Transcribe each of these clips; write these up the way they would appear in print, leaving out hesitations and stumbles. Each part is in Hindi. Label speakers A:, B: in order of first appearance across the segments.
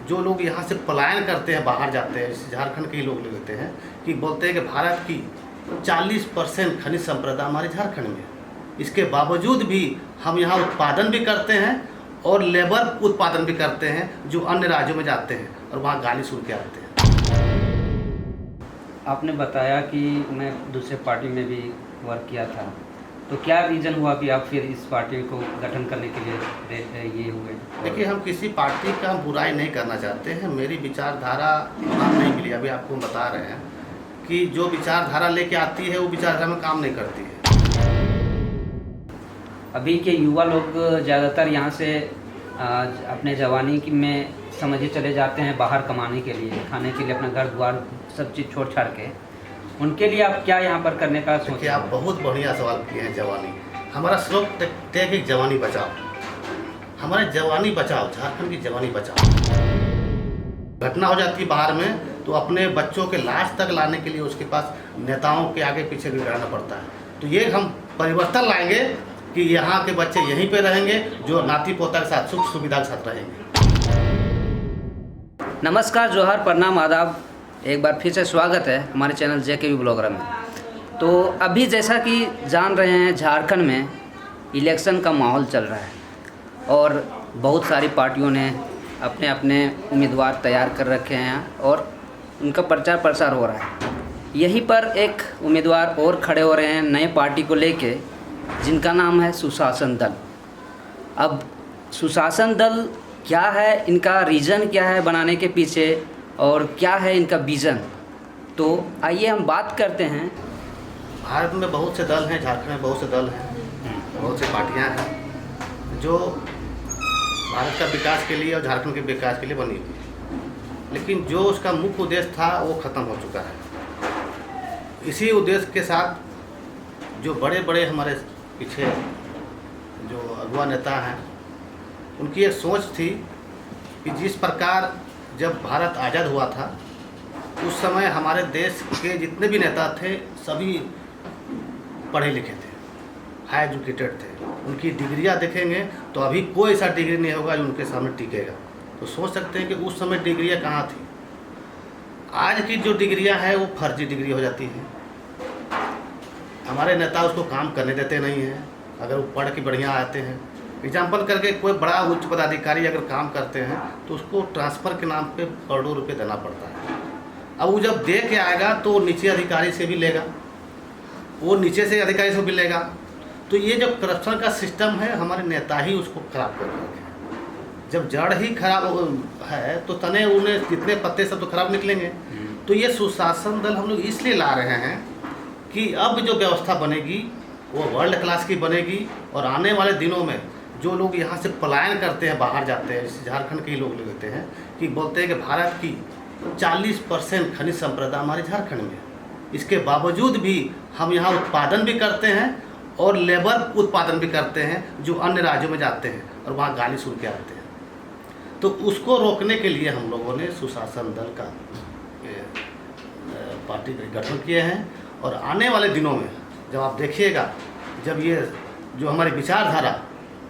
A: जो लोग यहाँ से पलायन करते हैं, बाहर जाते हैं, जैसे झारखंड के ही लोग लेते हैं कि बोलते हैं कि भारत की 40% खनिज संपदा हमारे झारखंड में है। इसके बावजूद भी हम यहाँ उत्पादन भी करते हैं और लेबर उत्पादन भी करते हैं, जो अन्य राज्यों में जाते हैं और वहाँ गाली सुन के आते हैं।
B: आपने बताया कि मैं दूसरे पार्टी में भी वर्क किया था, तो क्या रीज़न हुआ कि आप फिर इस पार्टी को गठन करने के लिए ये हुए?
A: देखिए, हम किसी पार्टी का बुराई नहीं करना चाहते हैं। मेरी विचारधारा काम नहीं मिली। अभी आपको हम बता रहे हैं कि जो विचारधारा लेके आती है वो विचारधारा में काम नहीं करती है।
B: अभी के युवा लोग ज़्यादातर यहाँ से अपने जवानी में समझे चले जाते हैं बाहर कमाने के लिए, खाने के लिए, अपना घर द्वार सब चीज़ छोड़ छाड़ के। उनके लिए आप क्या यहाँ पर करने का सोचे?
A: आप बहुत बढ़िया सवाल किए हैं। जवानी, हमारा श्लोक तय कि जवानी बचाओ, हमारे जवानी बचाओ, झारखंड की जवानी बचाओ। घटना हो जाती है बाहर में तो अपने बच्चों के लाश तक लाने के लिए उसके पास नेताओं के आगे पीछे भी रहना पड़ता है। तो ये हम परिवर्तन लाएंगे कि यहाँ के बच्चे यहीं पे रहेंगे, जो नाती पोता के साथ सुख सुविधा के साथ रहेंगे।
B: नमस्कार, जोहार, प्रणाम, आदाब। एक बार फिर से स्वागत है हमारे चैनल JKV ब्लॉगर में। तो अभी जैसा कि जान रहे हैं, झारखंड में इलेक्शन का माहौल चल रहा है और बहुत सारी पार्टियों ने अपने अपने उम्मीदवार तैयार कर रखे हैं और उनका प्रचार प्रसार हो रहा है। यहीं पर एक उम्मीदवार और खड़े हो रहे हैं नए पार्टी को लेके, जिनका नाम है सुशासन दल। अब सुशासन दल क्या है, इनका रीज़न क्या है बनाने के पीछे, और क्या है इनका विज़न, तो आइए हम बात करते हैं।
A: भारत में बहुत से दल हैं, झारखंड में बहुत से दल हैं, बहुत से पार्टियां हैं जो भारत का विकास के लिए और झारखंड के विकास के लिए बनी हुई है। लेकिन जो उसका मुख्य उद्देश्य था वो ख़त्म हो चुका है। इसी उद्देश्य के साथ जो बड़े बड़े हमारे पीछे जो अगुआ नेता हैं, उनकी एक सोच थी कि जिस प्रकार जब भारत आज़ाद हुआ था उस समय हमारे देश के जितने भी नेता थे सभी पढ़े लिखे थे, हाई एजुकेटेड थे। उनकी डिग्रियां देखेंगे तो अभी कोई ऐसा डिग्री नहीं होगा जो उनके सामने टिकेगा। तो सोच सकते हैं कि उस समय डिग्रियां कहाँ थी। आज की जो डिग्रियां हैं वो फर्जी डिग्री हो जाती हैं। हमारे नेता उसको काम करने देते नहीं हैं। अगर वो पढ़ के बढ़िया आते हैं, एग्जाम्पल करके कोई बड़ा उच्च पदाधिकारी अगर काम करते हैं तो उसको ट्रांसफ़र के नाम पे करोड़ों रुपए देना पड़ता है। अब वो जब दे के आएगा तो वो नीचे अधिकारी से भी लेगा, वो नीचे से अधिकारी से भी लेगा। तो ये जो करप्शन का सिस्टम है, हमारे नेता ही उसको खराब कर रहे हैं। जब जड़ ही खराब है तो तने उन्हें जितने पत्ते सब तो खराब निकलेंगे। तो ये सुशासन दल हम लोग इसलिए ला रहे हैं कि अब जो व्यवस्था बनेगी वो वर्ल्ड क्लास की बनेगी और आने वाले दिनों में जो लोग यहाँ से पलायन करते हैं, बाहर जाते हैं, जैसे झारखंड के ही लोग लेते हैं कि बोलते हैं कि भारत की 40% खनिज संपदा हमारे झारखंड में है। इसके बावजूद भी हम यहाँ उत्पादन भी करते हैं और लेबर उत्पादन भी करते हैं, जो अन्य राज्यों में जाते हैं और वहाँ गाली सुन के आते हैं। तो उसको रोकने के लिए हम लोगों ने सुशासन दल का पार्टी का गठन किए हैं। और आने वाले दिनों में जब आप देखिएगा, जब ये जो हमारी विचारधारा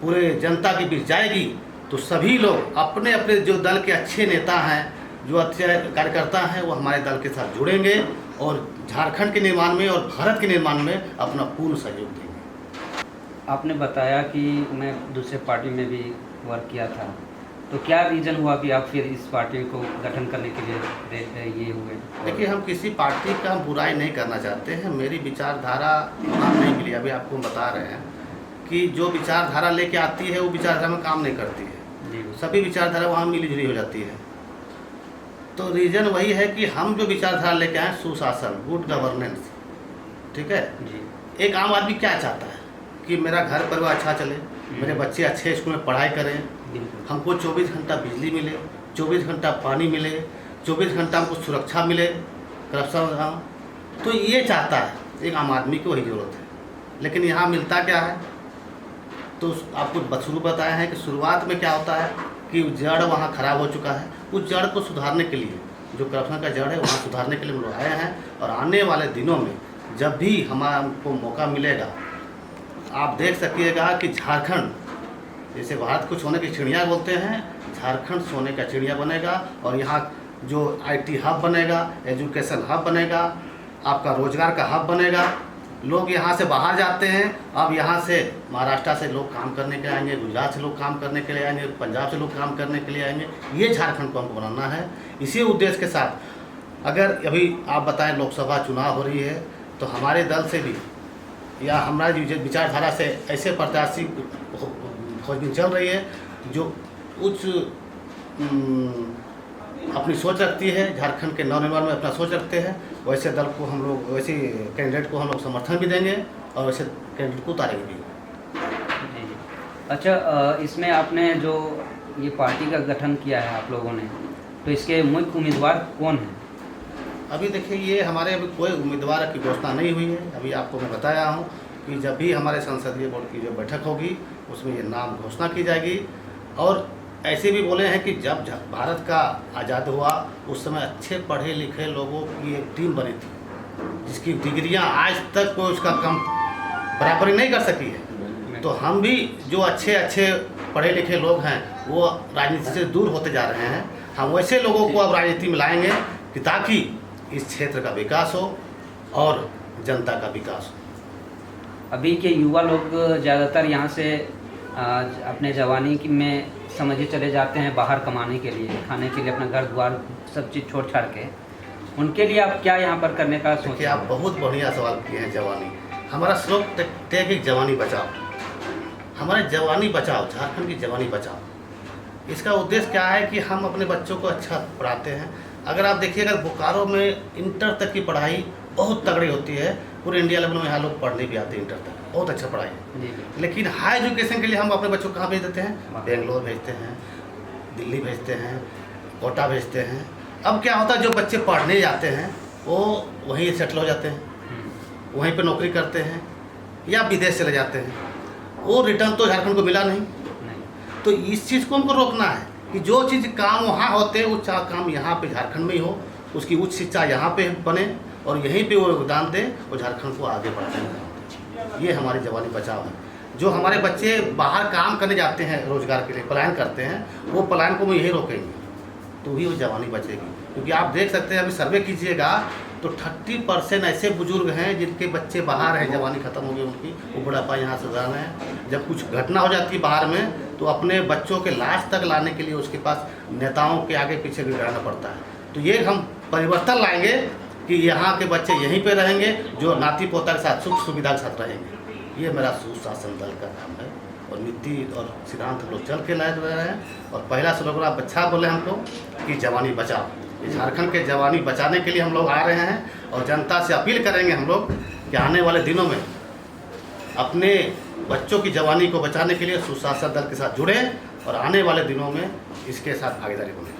A: पूरे जनता के बीच जाएगी तो सभी लोग अपने अपने जो दल के अच्छे नेता हैं, जो अच्छे कार्यकर्ता हैं, वो हमारे दल के साथ जुड़ेंगे और झारखंड के निर्माण में और भारत के निर्माण में अपना पूर्ण सहयोग देंगे।
B: आपने बताया कि मैं दूसरे पार्टी में भी वर्क किया था, तो क्या रीज़न हुआ कि आप फिर इस पार्टी को गठन करने के लिए ये हुए?
A: देखिए, हम किसी पार्टी का बुराई नहीं करना चाहते हैं। मेरी विचारधारा काम नहीं मिली। अभी आपको हम बता रहे हैं कि जो विचारधारा लेके आती है वो विचारधारा में काम नहीं करती है। सभी विचारधारा वहाँ मिली जुली हो जाती है। तो रीज़न वही है कि हम जो विचारधारा लेके आए, सुशासन, गुड गवर्नेंस, ठीक है
B: जी।
A: एक आम आदमी क्या चाहता है कि मेरा घर परिवार अच्छा चले, मेरे बच्चे अच्छे स्कूल में पढ़ाई करें, हमको 24 घंटा बिजली मिले, 24 घंटा पानी मिले, 24 घंटा हमको सुरक्षा मिले, करप्शन। तो ये चाहता है, एक आम आदमी को वही ज़रूरत है। लेकिन यहाँ मिलता क्या है, तो आपको शुरू बताया है कि शुरुआत में क्या होता है कि जड़ वहाँ खराब हो चुका है। उस जड़ को सुधारने के लिए, जो करप्शन का जड़ है वहाँ सुधारने के लिए हम लोग आए हैं। और आने वाले दिनों में जब भी हमको मौका मिलेगा, आप देख सकिएगा कि झारखंड, जैसे भारत को सोने की चिड़िया बोलते हैं, झारखंड सोने का चिड़िया बनेगा और यहाँ जो आईटी हब बनेगा, एजुकेशन हब बनेगा, आपका रोजगार का हब बनेगा। लोग यहाँ से बाहर जाते हैं, अब यहाँ से महाराष्ट्र से लोग काम करने के लिए आएंगे, गुजरात से लोग काम करने के लिए आएंगे, पंजाब से लोग काम करने के लिए आएंगे। ये झारखंड को हमको बनाना है। इसी उद्देश्य के साथ अगर अभी आप बताएं लोकसभा चुनाव हो रही है तो हमारे दल से भी या हमारी विचारधारा से ऐसे प्रत्याशी खोजबीन चल रही है जो उच्च अपनी सोच रखती है, झारखंड के नवनिर्माण में अपना सोच रखते हैं। वैसे दल को हम लोग, वैसे कैंडिडेट को हम लोग समर्थन भी देंगे और वैसे कैंडिडेट को उतारेंगे भी।
B: जी जी। अच्छा, इसमें आपने जो ये पार्टी का गठन किया है आप लोगों ने, तो इसके मुख्य उम्मीदवार कौन हैं?
A: अभी देखिए, ये हमारे अभी कोई उम्मीदवार की घोषणा नहीं हुई है। अभी आपको मैं बताया हूँ कि जब भी हमारे संसदीय बोर्ड की जो बैठक होगी उसमें ये नाम घोषणा की जाएगी। और ऐसे भी बोले हैं कि जब भारत का आज़ाद हुआ उस समय अच्छे पढ़े लिखे लोगों की एक टीम बनी थी जिसकी डिग्रियां आज तक कोई उसका कम बराबरी नहीं कर सकी है। तो हम भी जो अच्छे पढ़े लिखे लोग हैं वो राजनीति से दूर होते जा रहे हैं। हम वैसे लोगों को अब राजनीति में लाएंगे कि ताकि इस क्षेत्र का विकास हो और जनता का विकास हो।
B: अभी के युवा लोग ज़्यादातर यहाँ से अपने जवानी में समझिए चले जाते हैं बाहर कमाने के लिए, खाने के लिए, अपना घर द्वार सब चीज़ छोड़ छाड़ के। उनके लिए आप क्या यहाँ पर करने का सोच?
A: आप बहुत बढ़िया सवाल किए हैं। जवानी, हमारा श्लोक टैग है जवानी बचाओ। हमारे जवानी बचाओ, झारखंड की जवानी बचाओ। इसका उद्देश्य क्या है कि हम अपने बच्चों को अच्छा पढ़ाते हैं। अगर आप देखिएगा बोकारो में इंटर तक की पढ़ाई बहुत तगड़ी होती है। पूरे इंडिया लेवल में यहाँ लोग पढ़ने भी आते हैं, इंटर तक बहुत अच्छा पढ़ाई है। लेकिन हाई एजुकेशन के लिए हम अपने बच्चों को कहाँ भेज देते हैं? बेंगलोर भेजते हैं, दिल्ली भेजते हैं, कोटा भेजते हैं। अब क्या होता है, जो बच्चे पढ़ने जाते हैं वो वहीं सेटल हो जाते हैं, वहीं पे नौकरी करते हैं या विदेश चले जाते हैं। वो रिटर्न तो झारखंड को मिला नहीं। तो इस चीज़ को हमको रोकना है कि जो चीज़ काम वहाँ होते हैं वो काम यहाँ पे झारखंड में ही हो, उसकी उच्च शिक्षा यहाँ पे बने और यहीं पे वो योगदान दें और झारखंड को आगे बढ़ाएं। ये हमारी जवानी बचाव है। जो हमारे बच्चे बाहर काम करने जाते हैं, रोजगार के लिए पलायन करते हैं, वो पलायन को हम यही रोकेंगे तो ही वो जवानी बचेगी। क्योंकि आप देख सकते हैं, अभी सर्वे कीजिएगा तो 30% ऐसे बुजुर्ग हैं जिनके बच्चे बाहर हैं, जवानी खत्म हो गई उनकी, वो बुढ़ापा यहाँ से जा रहे हैं। जब कुछ घटना हो जाती है बाहर में तो अपने बच्चों के लाश तक लाने के लिए उसके पास नेताओं के आगे पीछे भी रहना पड़ता है। तो ये हम परिवर्तन लाएंगे कि यहाँ के बच्चे यहीं पे रहेंगे, जो नाती पोता के साथ सुख सुविधा के साथ रहेंगे। ये मेरा सुशासन दल का काम है और नीति और सिद्धांत लोग चल के लाए रहे हैं। और पहला स्लोगन आप अच्छा बोले हमको कि जवानी बचाओ। झारखंड के जवानी बचाने के लिए हम लोग आ रहे हैं और जनता से अपील करेंगे हम लोग कि आने वाले दिनों में अपने बच्चों की जवानी को बचाने के लिए सुशासन दल के साथ जुड़ें और आने वाले दिनों में इसके साथ भागीदारी बने।